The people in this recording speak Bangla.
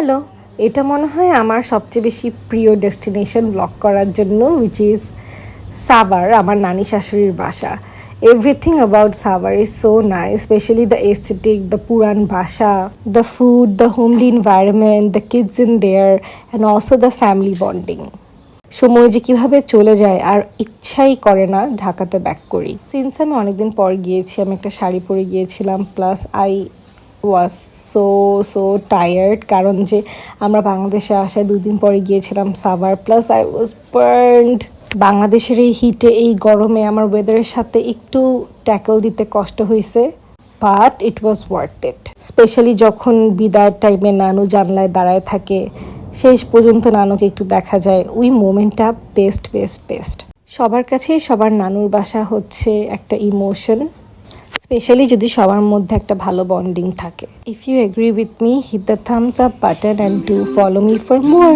হ্যালো, এটা মনে হয় আমার সবচেয়ে বেশি প্রিয় ডেস্টিনেশন ব্লগ করার জন্য, উইচ ইজ সাভার, আমার নানি শাশুড়ির বাসা। Everything about Savar is so nice, specially the aesthetic, the পুরান বাসা, the food, the homely environment, the kids in there and also the family bonding. সময় যে কিভাবে চলে যায় আর ইচ্ছাই করে না ঢাকাতে ব্যাক করি। সিন্স আমি অনেকদিন পর গিয়েছি, আমি একটা শাড়ি পরে গিয়েছিলাম, plus I was so tired, কারণ যে আমরা বাংলাদেশে আসার 2 দিন পরে গিয়েছিলাম Savar, plus I was burned. বাংলাদেশের এই হিটে, এই গরমে আমার ওয়েদারের সাথে একটু ট্যাকল দিতে কষ্ট হয়েছে, but it was worth it. Specially যখন বিদায়ের টাইমে নানু জানলায় দাঁড়ায় থাকে, শেষ পর্যন্ত নানুকে একটু দেখা যায়, ওই মোমেন্টটা বেস্ট। সবার কাছেই সবার নানুর বাসা হচ্ছে একটা ইমোশন, স্পেশালি যদি সবার মধ্যে একটা ভালো বন্ডিং থাকে। If you agree with me, hit the thumbs up button and do follow me for more.